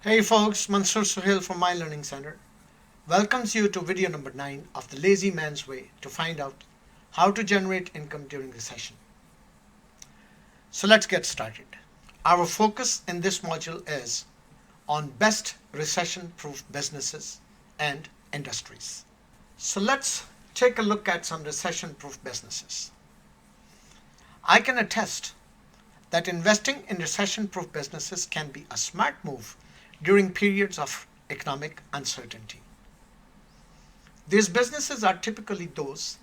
Hey folks, Mansur Suhail from My Learning Center welcomes you to video number 9 of the Lazy Man's Way to find out how to generate income during recession. So let's get started. Our focus in this module is on best recession-proof businesses and industries. So let's take a look at some recession-proof businesses. I can attest that investing in recession-proof businesses can be a smart move during periods of economic uncertainty. These businesses are typically those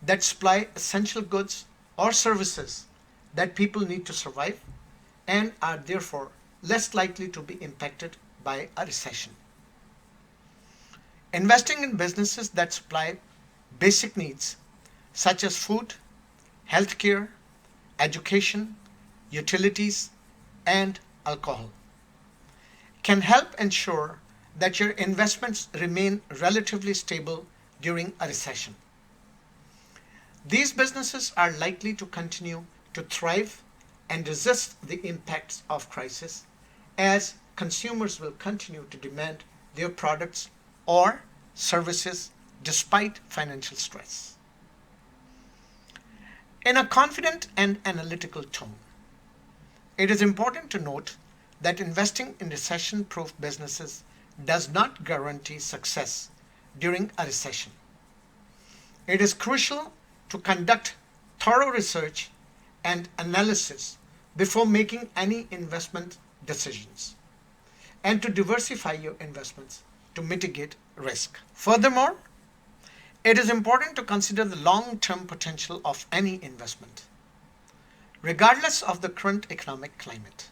that supply essential goods or services that people need to survive and are therefore less likely to be impacted by a recession. Investing in businesses that supply basic needs such as food, healthcare, education, utilities, and alcohol can help ensure that your investments remain relatively stable during a recession. These businesses are likely to continue to thrive and resist the impacts of crisis as consumers will continue to demand their products or services despite financial stress. In a confident and analytical tone, it is important to note that investing in recession-proof businesses does not guarantee success during a recession. It is crucial to conduct thorough research and analysis before making any investment decisions, and to diversify your investments to mitigate risk. Furthermore, it is important to consider the long-term potential of any investment, regardless of the current economic climate.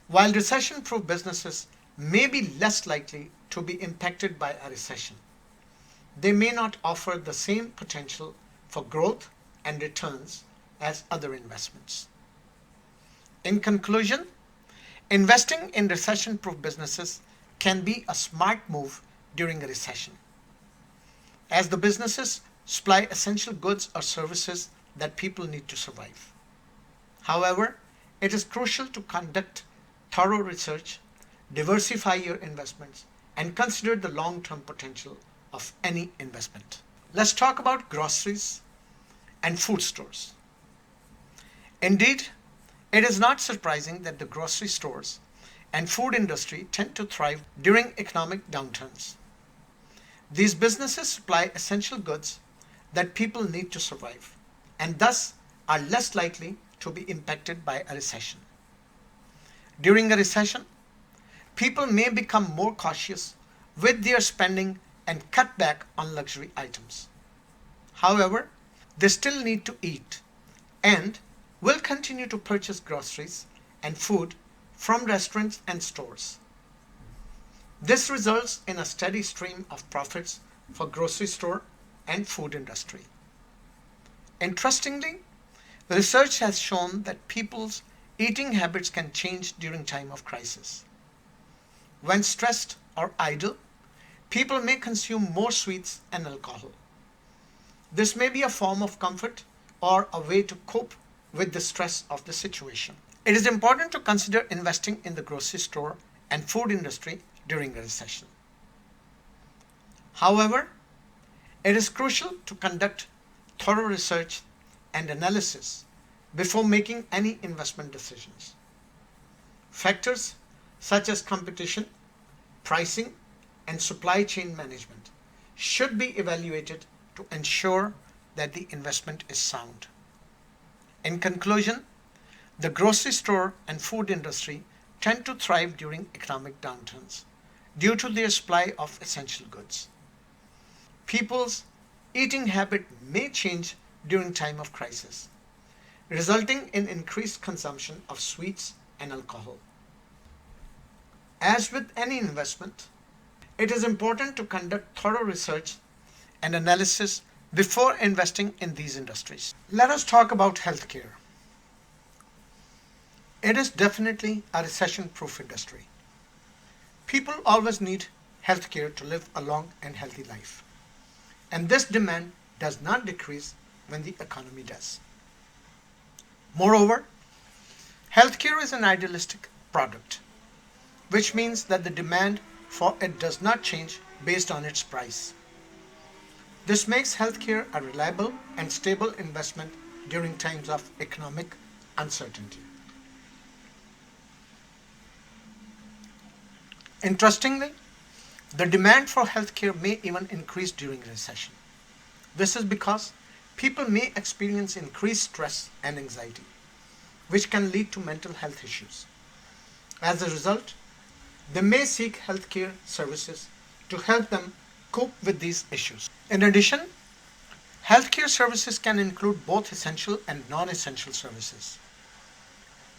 While recession-proof businesses may be less likely to be impacted by a recession, they may not offer the same potential for growth and returns as other investments. In conclusion, investing in recession-proof businesses can be a smart move during a recession, as the businesses supply essential goods or services that people need to survive. However, it is crucial to conduct thorough research, diversify your investments, and consider the long-term potential of any investment. Let's talk about groceries and food stores. Indeed, it is not surprising that the grocery stores and food industry tend to thrive during economic downturns. These businesses supply essential goods that people need to survive and thus are less likely to be impacted by a recession. During a recession, people may become more cautious with their spending and cut back on luxury items. However, they still need to eat and will continue to purchase groceries and food from restaurants and stores. This results in a steady stream of profits for grocery store and food industry. Interestingly, research has shown that people's eating habits can change during time of crisis. When stressed or idle, people may consume more sweets and alcohol. This may be a form of comfort or a way to cope with the stress of the situation. It is important to consider investing in the grocery store and food industry during a recession. However, it is crucial to conduct thorough research and analysis before making any investment decisions. Factors such as competition, pricing, and supply chain management should be evaluated to ensure that the investment is sound. In conclusion, the grocery store and food industry tend to thrive during economic downturns due to their supply of essential goods. People's eating habit may change during time of crisis, resulting in increased consumption of sweets and alcohol. As with any investment, it is important to conduct thorough research and analysis before investing in these industries. Let us talk about healthcare. It is definitely a recession-proof industry. People always need healthcare to live a long and healthy life, and this demand does not decrease when the economy does. Moreover, healthcare is an idealistic product which means that the demand for it does not change based on its price. This makes healthcare a reliable and stable investment during times of economic uncertainty. Interestingly, the demand for healthcare may even increase during a recession. This is because people may experience increased stress and anxiety, which can lead to mental health issues. As a result, they may seek healthcare services to help them cope with these issues. In addition, healthcare services can include both essential and non-essential services.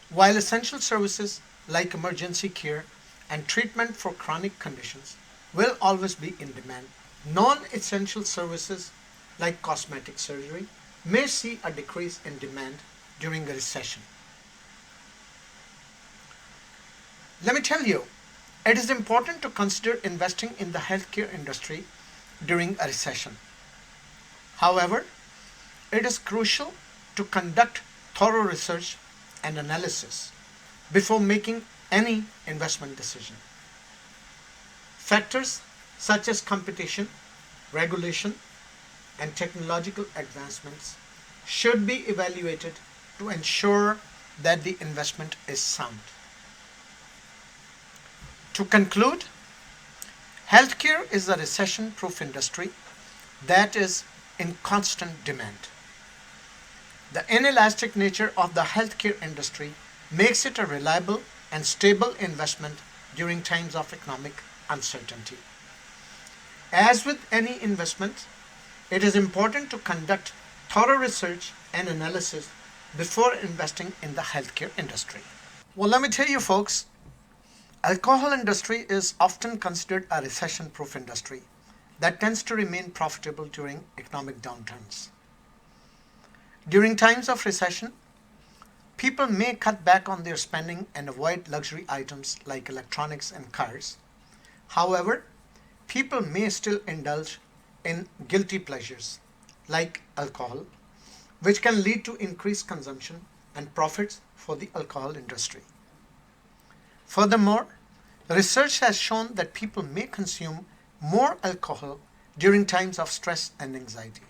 While essential services like emergency care and treatment for chronic conditions will always be in demand, non-essential services like cosmetic surgery may see a decrease in demand during a recession. Let me tell you, it is important to consider investing in the healthcare industry during a recession. However, it is crucial to conduct thorough research and analysis before making any investment decision. Factors such as competition, regulation, and technological advancements should be evaluated to ensure that the investment is sound. To conclude, healthcare is a recession-proof industry that is in constant demand. The inelastic nature of the healthcare industry makes it a reliable and stable investment during times of economic uncertainty. As with any investment, it is important to conduct thorough research and analysis before investing in the healthcare industry. Well, let me tell you folks, alcohol industry is often considered a recession-proof industry that tends to remain profitable during economic downturns. During times of recession, people may cut back on their spending and avoid luxury items like electronics and cars. However, people may still indulge in guilty pleasures like alcohol, which can lead to increased consumption and profits for the alcohol industry. Furthermore, research has shown that people may consume more alcohol during times of stress and anxiety,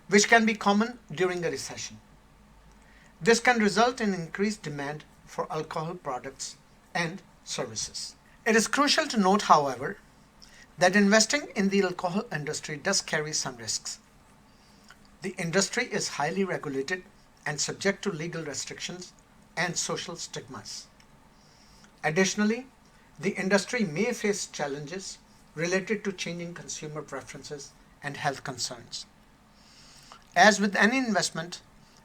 which can be common during a recession. This can result in increased demand for alcohol products and services. It is crucial to note, however, that investing in the alcohol industry does carry some risks. The industry is highly regulated and subject to legal restrictions and social stigmas. Additionally, the industry may face challenges related to changing consumer preferences and health concerns. As with any investment,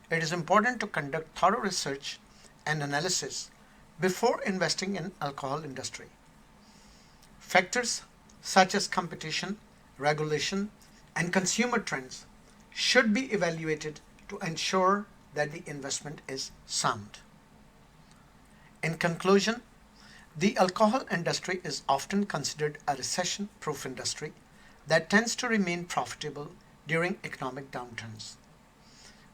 it is important to conduct thorough research and analysis before investing in alcohol industry. Factors such as competition, regulation, and consumer trends should be evaluated to ensure that the investment is sound. In conclusion, the alcohol industry is often considered a recession-proof industry that tends to remain profitable during economic downturns.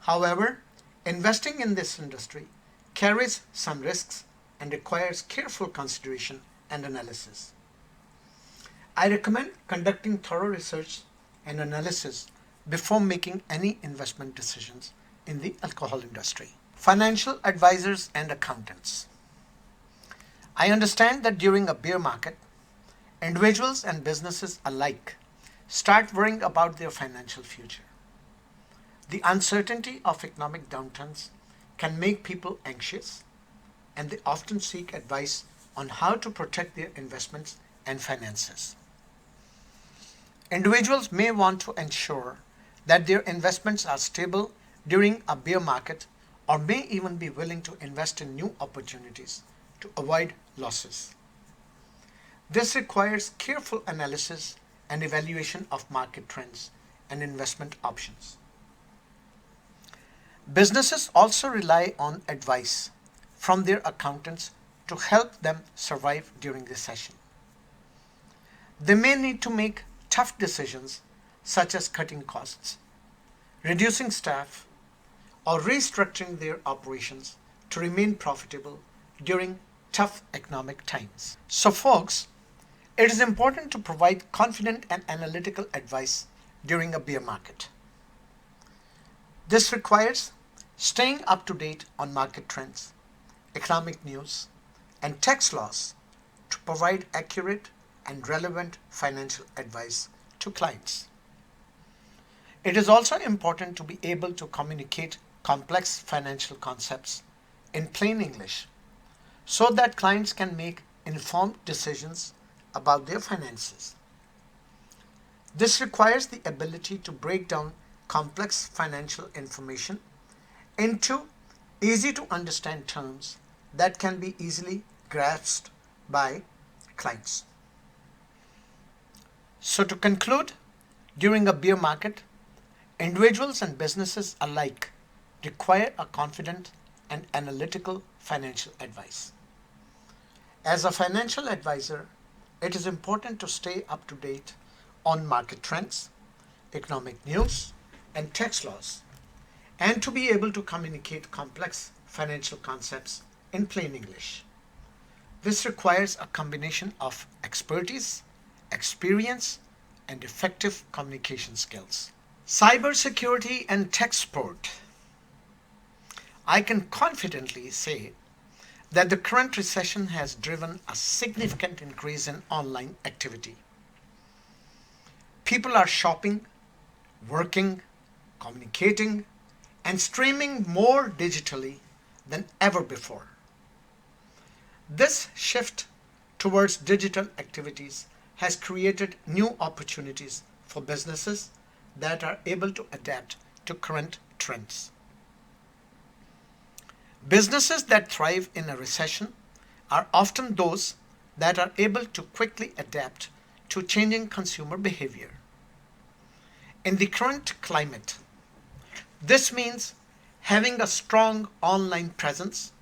However, investing in this industry carries some risks and requires careful consideration and analysis. I recommend conducting thorough research and analysis before making any investment decisions in the alcohol industry. Financial advisors and accountants. I understand that during a bear market, individuals and businesses alike start worrying about their financial future. The uncertainty of economic downturns can make people anxious, and they often seek advice on how to protect their investments and finances. Individuals may want to ensure that their investments are stable during a bear market, or may even be willing to invest in new opportunities to avoid losses. This requires careful analysis and evaluation of market trends and investment options. Businesses also rely on advice from their accountants to help them survive during recession. They may need to make tough decisions such as cutting costs, reducing staff, or restructuring their operations to remain profitable during tough economic times. So folks, it is important to provide confident and analytical advice during a bear market. This requires staying up to date on market trends, economic news, and tax laws to provide accurate and relevant financial advice to clients. It is also important to be able to communicate complex financial concepts in plain English so that clients can make informed decisions about their finances. This requires the ability to break down complex financial information into easy to understand terms that can be easily grasped by clients. So to conclude, during a bear market, individuals and businesses alike require a confident and analytical financial advice. As a financial advisor, it is important to stay up to date on market trends, economic news, and tax laws, and to be able to communicate complex financial concepts in plain English. This requires a combination of expertise, experience, and effective communication skills. Cybersecurity and tech support. I can confidently say that the current recession has driven a significant increase in online activity. People are shopping, working, communicating, and streaming more digitally than ever before. This shift towards digital activities has created new opportunities for businesses that are able to adapt to current trends. Businesses that thrive in a recession are often those that are able to quickly adapt to changing consumer behavior. In the current climate, this means having a strong online presence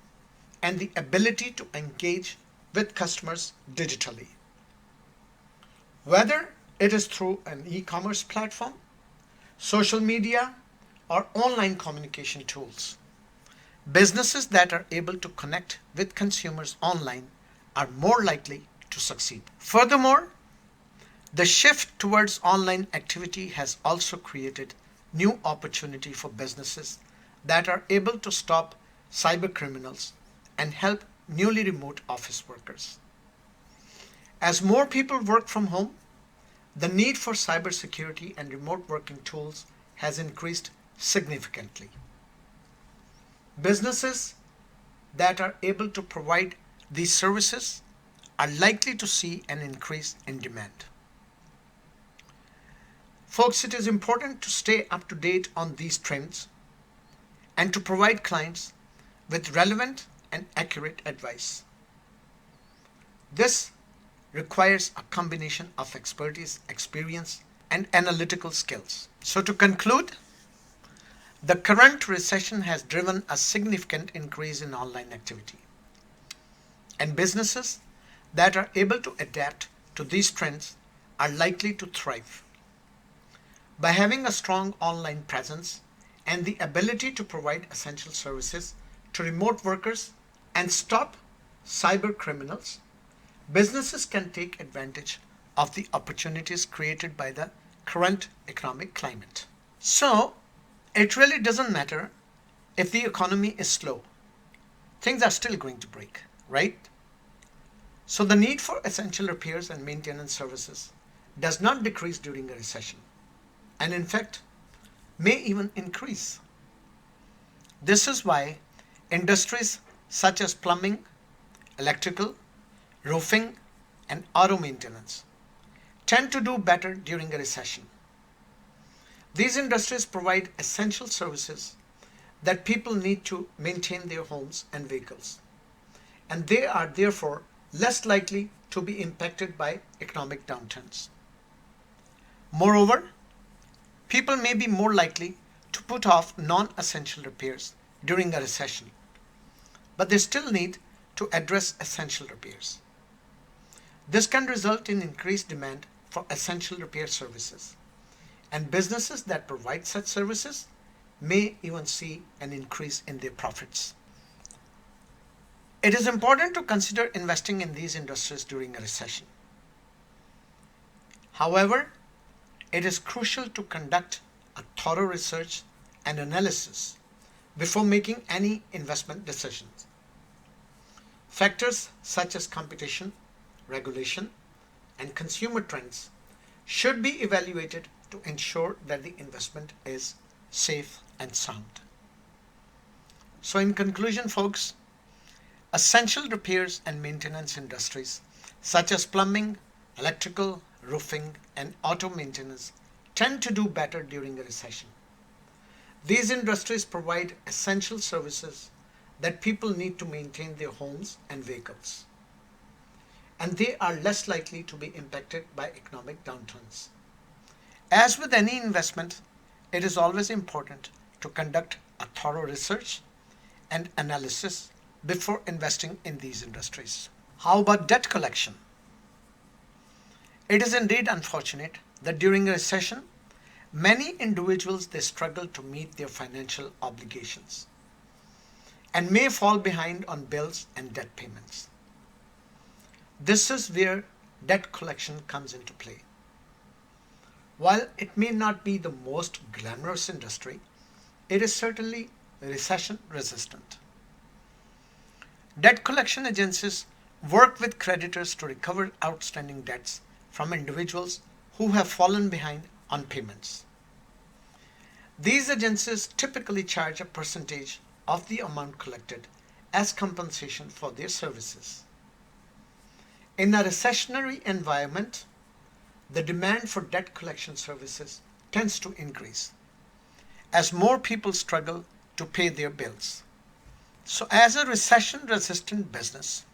and the ability to engage with customers digitally. Whether it is through an e-commerce platform, social media, or online communication tools, businesses that are able to connect with consumers online are more likely to succeed. Furthermore, the shift towards online activity has also created new opportunity for businesses that are able to stop cyber criminals and help newly remote office workers. As more people work from home, the need for cybersecurity and remote working tools has increased significantly. Businesses that are able to provide these services are likely to see an increase in demand. Folks, it is important to stay up to date on these trends and to provide clients with relevant and accurate advice. This requires a combination of expertise, experience, and analytical skills. So to conclude, the current recession has driven a significant increase in online activity, and businesses that are able to adapt to these trends are likely to thrive. By having a strong online presence and the ability to provide essential services to remote workers and stop cyber criminals, businesses can take advantage of the opportunities created by the current economic climate. So, it really doesn't matter if the economy is slow. Things are still going to break, right? So the need for essential repairs and maintenance services does not decrease during a recession, and in fact, may even increase. This is why industries such as plumbing, electrical, roofing, and auto maintenance tend to do better during a recession. These industries provide essential services that people need to maintain their homes and vehicles, and they are therefore less likely to be impacted by economic downturns. Moreover, people may be more likely to put off non-essential repairs during a recession, but they still need to address essential repairs. This can result in increased demand for essential repair services, and businesses that provide such services may even see an increase in their profits. It is important to consider investing in these industries during a recession. However, it is crucial to conduct a thorough research and analysis before making any investment decisions. Factors such as competition, regulation, and consumer trends should be evaluated to ensure that the investment is safe and sound. So in conclusion, folks, essential repairs and maintenance industries such as plumbing, electrical, roofing, and auto maintenance tend to do better during a recession. These industries provide essential services that people need to maintain their homes and vehicles, and they are less likely to be impacted by economic downturns. As with any investment, it is always important to conduct a thorough research and analysis before investing in these industries. How about debt collection? It is indeed unfortunate that during a recession, many individuals they struggle to meet their financial obligations and may fall behind on bills and debt payments. This is where debt collection comes into play. While it may not be the most glamorous industry, it is certainly recession resistant. Debt collection agencies work with creditors to recover outstanding debts from individuals who have fallen behind on payments. These agencies typically charge a percentage of the amount collected as compensation for their services. In a recessionary environment, the demand for debt collection services tends to increase as more people struggle to pay their bills. So as a recession-resistant business,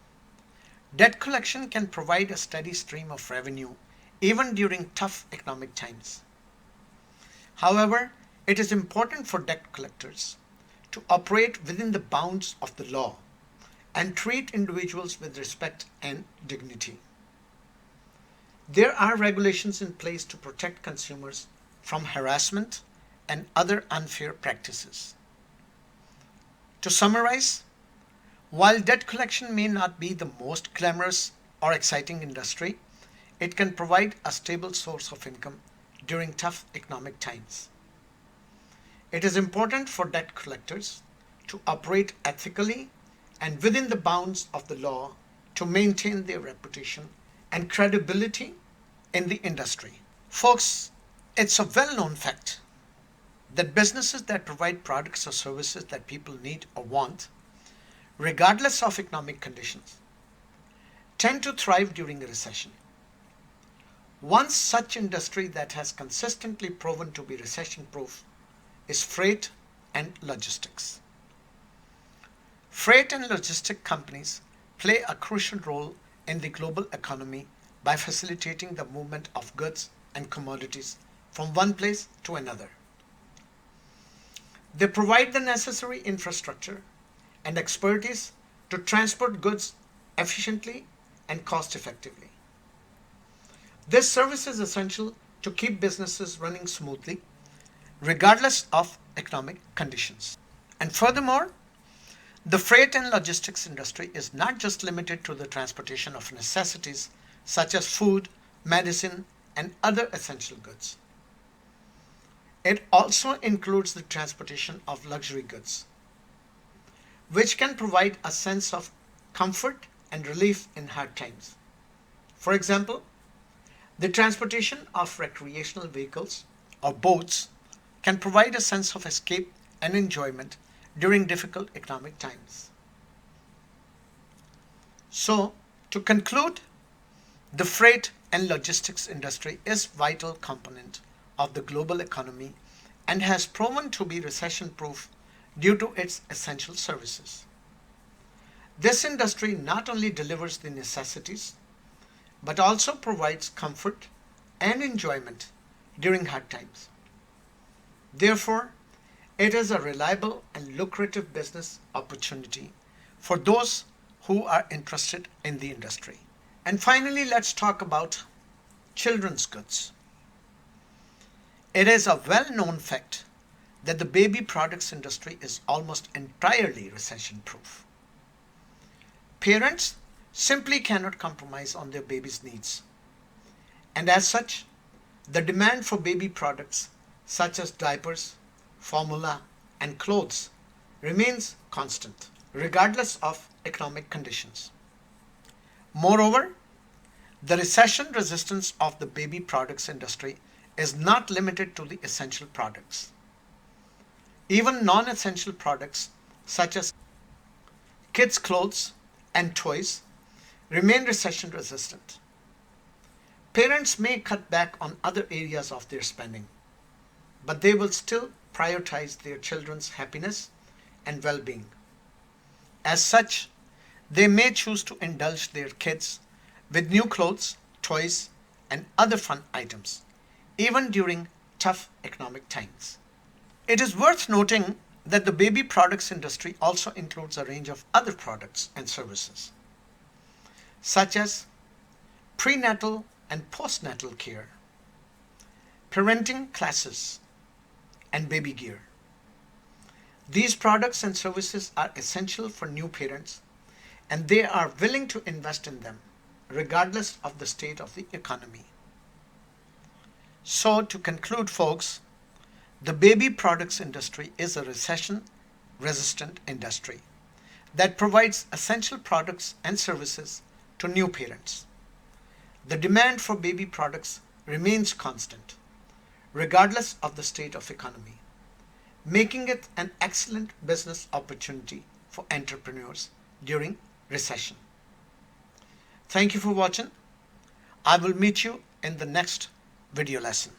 debt collection can provide a steady stream of revenue even during tough economic times. However, it is important for debt collectors to operate within the bounds of the law and treat individuals with respect and dignity. There are regulations in place to protect consumers from harassment and other unfair practices. To summarize, while debt collection may not be the most glamorous or exciting industry, it can provide a stable source of income during tough economic times. It is important for debt collectors to operate ethically and within the bounds of the law to maintain their reputation and credibility in the industry. Folks, it's a well-known fact that businesses that provide products or services that people need or want, regardless of economic conditions, tend to thrive during a recession. One such industry that has consistently proven to be recession-proof is freight and logistics. Freight and logistic companies play a crucial role in the global economy by facilitating the movement of goods and commodities from one place to another. They provide the necessary infrastructure and expertise to transport goods efficiently and cost effectively. This service is essential to keep businesses running smoothly, regardless of economic conditions. And furthermore, the freight and logistics industry is not just limited to the transportation of necessities such as food, medicine, and other essential goods. It also includes the transportation of luxury goods, which can provide a sense of comfort and relief in hard times. For example, the transportation of recreational vehicles or boats can provide a sense of escape and enjoyment during difficult economic times. So, to conclude, the freight and logistics industry is a vital component of the global economy and has proven to be recession-proof due to its essential services. This industry not only delivers the necessities, but also provides comfort and enjoyment during hard times. Therefore, it is a reliable and lucrative business opportunity for those who are interested in the industry. And finally, let's talk about children's goods. It is a well-known fact that the baby products industry is almost entirely recession-proof. Parents simply cannot compromise on their baby's needs. And as such, the demand for baby products such as diapers, formula, and clothes remains constant, regardless of economic conditions. Moreover, the recession resistance of the baby products industry is not limited to the essential products. Even non-essential products such as kids' clothes and toys remain recession resistant. Parents may cut back on other areas of their spending, but they will still prioritize their children's happiness and well-being. As such, they may choose to indulge their kids with new clothes, toys, and other fun items, even during tough economic times. It is worth noting that the baby products industry also includes a range of other products and services, such as prenatal and postnatal care, parenting classes, and baby gear. These products and services are essential for new parents, and they are willing to invest in them regardless of the state of the economy. So, to conclude, folks, the baby products industry is a recession-resistant industry that provides essential products and services to new parents. The demand for baby products remains constant, regardless of the state of economy, making it an excellent business opportunity for entrepreneurs during recession. Thank you for watching. I will meet you in the next video lesson.